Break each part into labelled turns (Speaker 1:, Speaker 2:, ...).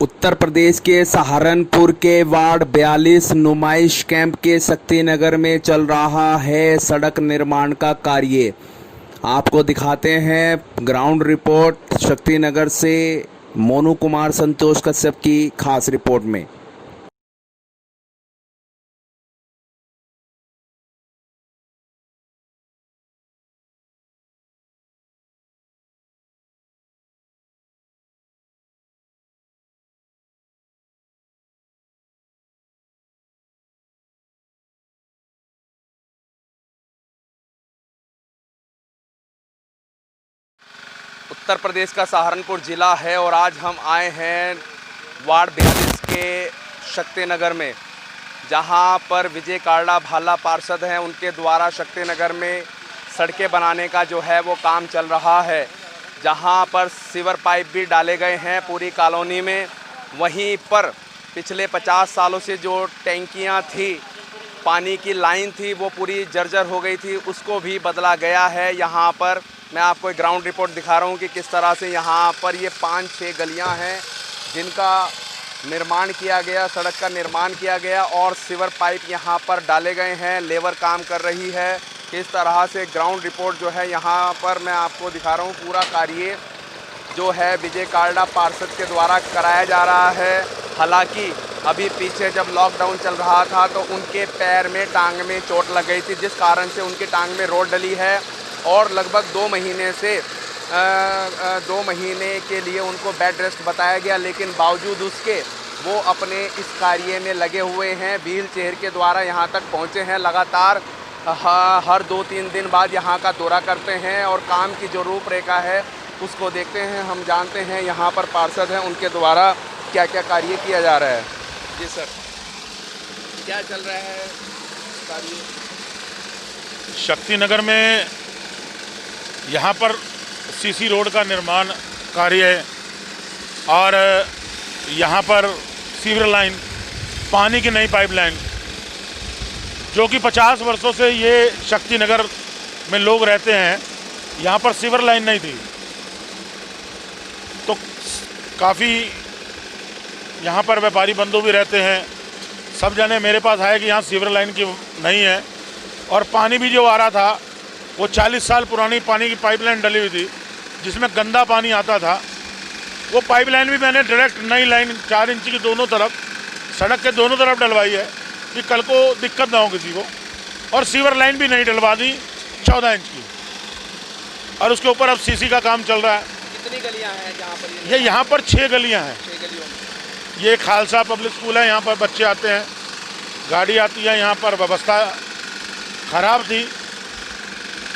Speaker 1: उत्तर प्रदेश के सहारनपुर के वार्ड 42 नुमाइश कैंप के शक्तिनगर में चल रहा है सड़क निर्माण का कार्य। आपको दिखाते हैं ग्राउंड रिपोर्ट शक्तिनगर से मोनू कुमार संतोष कश्यप की खास रिपोर्ट में। उत्तर प्रदेश का सहारनपुर ज़िला है और आज हम आए हैं वार्ड 42 के शक्तिनगर में, जहां पर विजय काड़ा भाला पार्षद हैं। उनके द्वारा शक्तिनगर में सड़कें बनाने का जो है वो काम चल रहा है, जहां पर सीवर पाइप भी डाले गए हैं पूरी कॉलोनी में। वहीं पर पिछले 50 सालों से जो टैंकियां थी, पानी की लाइन थी, वो पूरी जर्जर हो गई थी, उसको भी बदला गया है। यहाँ पर मैं आपको एक ग्राउंड रिपोर्ट दिखा रहा हूँ कि किस तरह से यहाँ पर ये 5-6 गलियाँ हैं जिनका निर्माण किया गया, सड़क का निर्माण किया गया और सीवर पाइप यहाँ पर डाले गए हैं। लेबर काम कर रही है। इस तरह से ग्राउंड रिपोर्ट जो है यहाँ पर मैं आपको दिखा रहा हूँ। पूरा कार्य जो है विजय काड़ा पार्षद के द्वारा कराया जा रहा है। हालांकि अभी पीछे जब लॉकडाउन चल रहा था तो उनके पैर में, टांग में चोट लग गई थी, जिस कारण से उनकी टांग में रोड डली है और लगभग 2 महीने से 2 महीने के लिए उनको बेड रेस्ट बताया गया। लेकिन बावजूद उसके वो अपने इस कार्य में लगे हुए हैं। व्हील चेयर के द्वारा यहाँ तक पहुँचे हैं। लगातार हर 2-3 दिन बाद यहाँ का दौरा करते हैं और काम की जो रूपरेखा है उसको देखते हैं। हम जानते हैं यहाँ पर पार्षद हैं, उनके द्वारा क्या क्या कार्य किया जा रहा है। जी सर, क्या चल रहा है कार्य
Speaker 2: शक्तिनगर में? यहाँ पर सीसी रोड का निर्माण कार्य है और यहाँ पर सीवर लाइन, पानी की नई पाइपलाइन, जो कि 50 वर्षों से ये शक्तिनगर में लोग रहते हैं। यहाँ पर सीवर लाइन नहीं थी, तो काफ़ी यहाँ पर व्यापारी बंधु भी रहते हैं। सब जने मेरे पास आए कि यहाँ सीवर लाइन की नहीं है और पानी भी जो आ रहा था वो 40 साल पुरानी पानी की पाइपलाइन डली हुई थी, जिसमें गंदा पानी आता था। वो पाइपलाइन भी मैंने डायरेक्ट नई लाइन 4 इंच की दोनों तरफ, सड़क के दोनों तरफ डलवाई है कि कल को दिक्कत ना हो किसी को। और सीवर लाइन भी नहीं डलवा दी 14 इंच की, और उसके ऊपर अब सीसी का काम चल रहा है।
Speaker 1: कितनी गलियां हैं जहाँ पर?
Speaker 2: ये यहाँ पर 6 गलियाँ हैं।
Speaker 1: 6 गलियों में
Speaker 2: ये खालसा पब्लिक स्कूल है। यहाँ पर बच्चे आते हैं, गाड़ी आती है। यहाँ पर व्यवस्था ख़राब थी।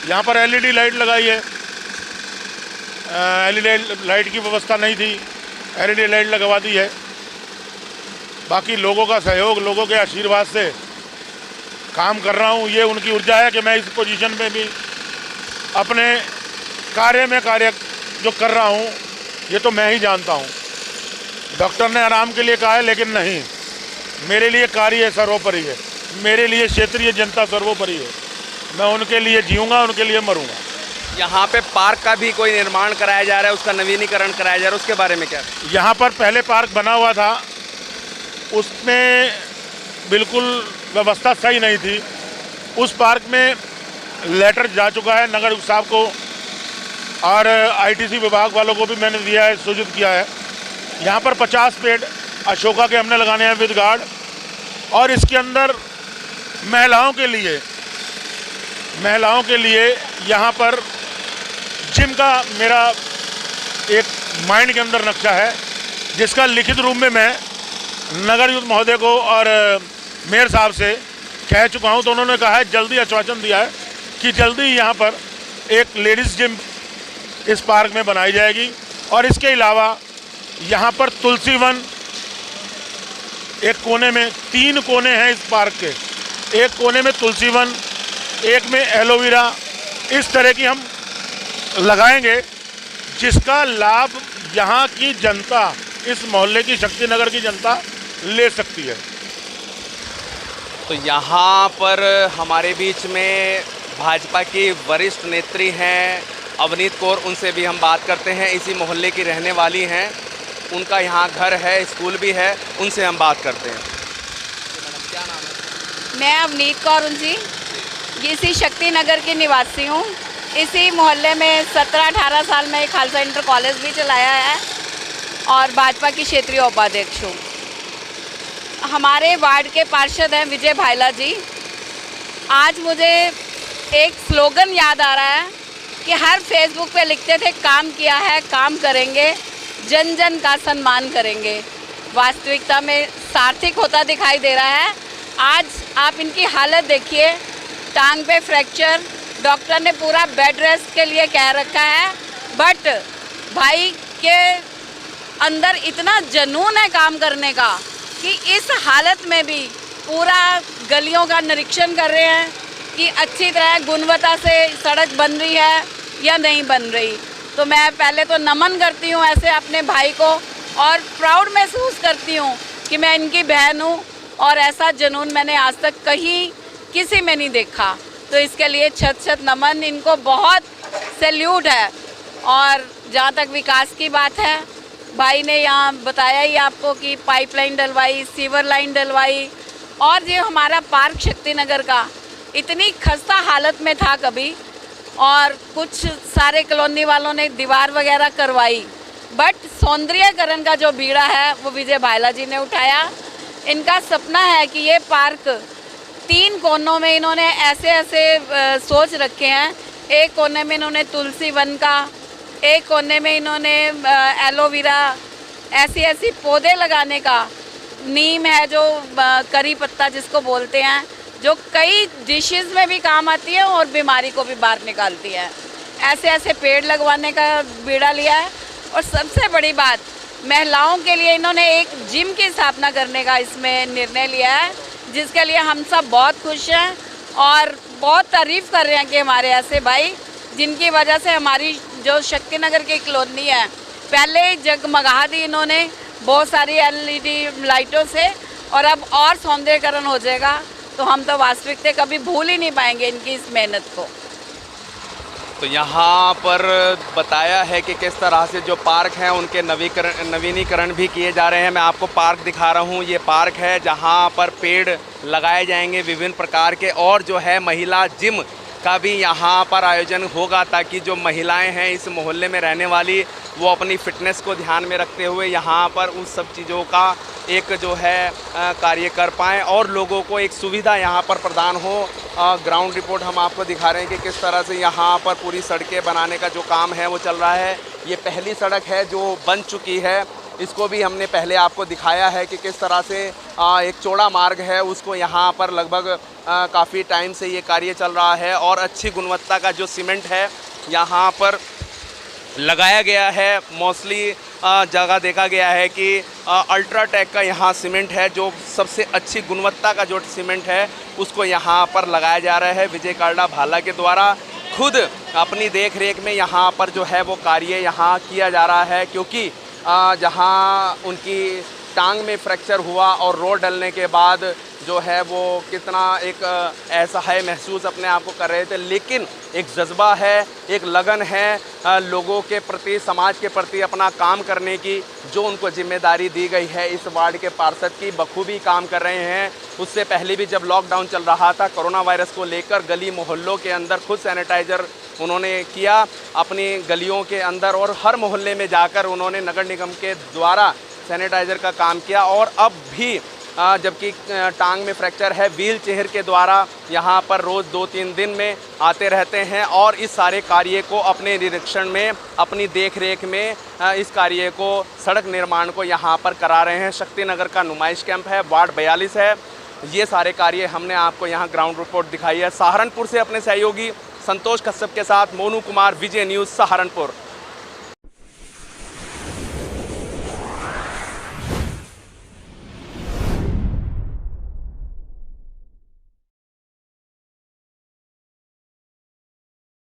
Speaker 2: यहाँ पर एलईडी लाइट लगाई है, एलईडी लाइट की व्यवस्था नहीं थी, एलईडी लाइट लगवा दी है। बाकी लोगों का सहयोग, लोगों के आशीर्वाद से काम कर रहा हूँ। ये उनकी ऊर्जा है कि मैं इस पोजीशन में भी अपने कार्य जो कर रहा हूँ, ये तो मैं ही जानता हूँ। डॉक्टर ने आराम के लिए कहा है, लेकिन नहीं, मेरे लिए कार्य सर्वोपरि है। मेरे लिए क्षेत्रीय जनता सर्वोपरि है। मैं उनके लिए जीऊँगा, उनके लिए मरूँगा।
Speaker 1: यहाँ पे पार्क का भी कोई निर्माण कराया जा रहा है, उसका नवीनीकरण कराया जा रहा है, उसके बारे में क्या?
Speaker 2: यहाँ पर पहले पार्क बना हुआ था, उसमें बिल्कुल व्यवस्था सही नहीं थी। उस पार्क में लेटर जा चुका है नगर साहब को और आईटीसी विभाग वालों को भी मैंने दिया है, सूचित किया है। यहाँ पर 50 पेड़ अशोका के हमने लगाने हैं विद गार्ड, और इसके अंदर महिलाओं के लिए यहाँ पर जिम का मेरा एक माइंड के अंदर नक्शा है, जिसका लिखित रूप में मैं नगर युक्त महोदय को और मेयर साहब से कह चुका हूँ। तो उन्होंने कहा है, जल्दी आश्वासन दिया है कि जल्दी यहाँ पर एक लेडीज़ जिम इस पार्क में बनाई जाएगी। और इसके अलावा यहाँ पर तुलसी वन, एक कोने में 3 कोने हैं इस पार्क के, एक कोने में तुलसी वन, एक में एलोवेरा, इस तरह की हम लगाएंगे, जिसका लाभ यहाँ की जनता, इस मोहल्ले की, शक्तिनगर की जनता ले सकती है।
Speaker 1: तो यहाँ पर हमारे बीच में भाजपा की वरिष्ठ नेत्री हैं अवनीत कौर, उनसे भी हम बात करते हैं। इसी मोहल्ले की रहने वाली हैं। उनका यहाँ घर है, स्कूल भी है, उनसे हम बात करते हैं। क्या नाम है?
Speaker 3: मैं अवनीत कौर उनसी इसी शक्ति नगर की निवासी हूँ। इसी मोहल्ले में 17-18 साल में खालसा इंटर कॉलेज भी चलाया है और भाजपा की क्षेत्रीय उपाध्यक्ष हूँ। हमारे वार्ड के पार्षद हैं विजय भायला जी। आज मुझे एक स्लोगन याद आ रहा है कि हर फेसबुक पे लिखते थे काम किया है, काम करेंगे, जन जन का सम्मान करेंगे। वास्तविकता में सार्थक होता दिखाई दे रहा है। आज आप इनकी हालत देखिए, टांग पे फ्रैक्चर, डॉक्टर ने पूरा बेड रेस्ट के लिए कह रखा है, बट भाई के अंदर इतना जुनून है काम करने का कि इस हालत में भी पूरा गलियों का निरीक्षण कर रहे हैं कि अच्छी तरह गुणवत्ता से सड़क बन रही है या नहीं बन रही। तो मैं पहले तो नमन करती हूँ ऐसे अपने भाई को और प्राउड महसूस करती हूँ कि मैं इनकी बहन हूँ और ऐसा जुनून मैंने आज तक कहीं किसी में नहीं देखा। तो इसके लिए छत नमन, इनको बहुत सैल्यूट है। और जहाँ तक विकास की बात है, भाई ने यहाँ बताया ही आपको कि पाइपलाइन डलवाई, सीवर लाइन डलवाई, और जो हमारा पार्क शक्ति नगर का इतनी खस्ता हालत में था कभी, और कुछ सारे कॉलोनी वालों ने दीवार वगैरह करवाई, बट सौंदर्यकरण का जो बीड़ा है वो विजय भायला जी ने उठाया। इनका सपना है कि ये पार्क 3 कोनों में इन्होंने ऐसे सोच रखे हैं। एक कोने में इन्होंने तुलसी वन का, एक कोने में इन्होंने एलोवेरा, ऐसी पौधे लगाने का, नीम है जो करी पत्ता जिसको बोलते हैं, जो कई डिशेस में भी काम आती है और बीमारी को भी बाहर निकालती है। ऐसे पेड़ लगवाने का बीड़ा लिया है। और सबसे बड़ी बात, महिलाओं के लिए इन्होंने एक जिम की स्थापना करने का इसमें निर्णय लिया है, जिसके लिए हम सब बहुत खुश हैं और बहुत तारीफ़ कर रहे हैं कि हमारे ऐसे भाई, जिनकी वजह से हमारी जो शक्ति नगर की कॉलोनी है पहले जगमगा दी इन्होंने बहुत सारी LED लाइटों से, और अब और सौंदर्यकरण हो जाएगा। तो हम तो वास्तविकता कभी भूल ही नहीं पाएंगे इनकी इस मेहनत को।
Speaker 1: तो यहाँ पर बताया है कि किस तरह से जो पार्क हैं उनके नवीनीकरण भी किए जा रहे हैं। मैं आपको पार्क दिखा रहा हूँ। ये पार्क है जहाँ पर पेड़ लगाए जाएंगे विभिन्न प्रकार के, और जो है महिला जिम का भी यहाँ पर आयोजन होगा, ताकि जो महिलाएं हैं इस मोहल्ले में रहने वाली, वो अपनी फ़िटनेस को ध्यान में रखते हुए यहाँ पर उन सब चीज़ों का एक जो है कार्य कर पाएँ और लोगों को एक सुविधा यहाँ पर प्रदान हो। ग्राउंड रिपोर्ट हम आपको दिखा रहे हैं कि किस तरह से यहाँ पर पूरी सड़कें बनाने का जो काम है वो चल रहा है। ये पहली सड़क है जो बन चुकी है, इसको भी हमने पहले आपको दिखाया है कि किस तरह से एक चौड़ा मार्ग है, उसको यहाँ पर लगभग काफ़ी टाइम से ये कार्य चल रहा है। और अच्छी गुणवत्ता का जो सीमेंट है यहाँ पर लगाया गया है। मोस्टली जगह देखा गया है कि अल्ट्राटेक का यहाँ सीमेंट है, जो सबसे अच्छी गुणवत्ता का जो सीमेंट है उसको यहाँ पर लगाया जा रहा है। विजय काल्डा भाला के द्वारा खुद अपनी देख रेख में यहाँ पर जो है वो कार्य यहाँ किया जा रहा है, क्योंकि जहाँ उनकी टांग में फ्रैक्चर हुआ और रोड डलने के बाद जो है वो कितना एक ऐसा है महसूस अपने आप को कर रहे थे, लेकिन एक जज्बा है, एक लगन है लोगों के प्रति, समाज के प्रति अपना काम करने की, जो उनको जिम्मेदारी दी गई है इस वार्ड के पार्षद की, बखूबी काम कर रहे हैं। उससे पहले भी जब लॉकडाउन चल रहा था कोरोना वायरस को लेकर, गली मोहल्लों के अंदर खुद सैनिटाइज़र उन्होंने किया अपनी गलियों के अंदर, और हर मोहल्ले में जाकर उन्होंने नगर निगम के द्वारा सैनिटाइज़र का काम किया। और अब भी जबकि टांग में फ्रैक्चर है, व्हील चेयर के द्वारा यहाँ पर रोज़ 2-3 दिन में आते रहते हैं और इस सारे कार्य को अपने निरीक्षण में, अपनी देख रेख में इस कार्य को, सड़क निर्माण को यहाँ पर करा रहे हैं। शक्ति नगर का नुमाइश कैंप है, वार्ड 42 है। ये सारे कार्य हमने आपको यहाँ ग्राउंड रिपोर्ट दिखाई है। सहारनपुर से अपने सहयोगी संतोष कश्यप के साथ मोनू कुमार, विजय न्यूज़ सहारनपुर।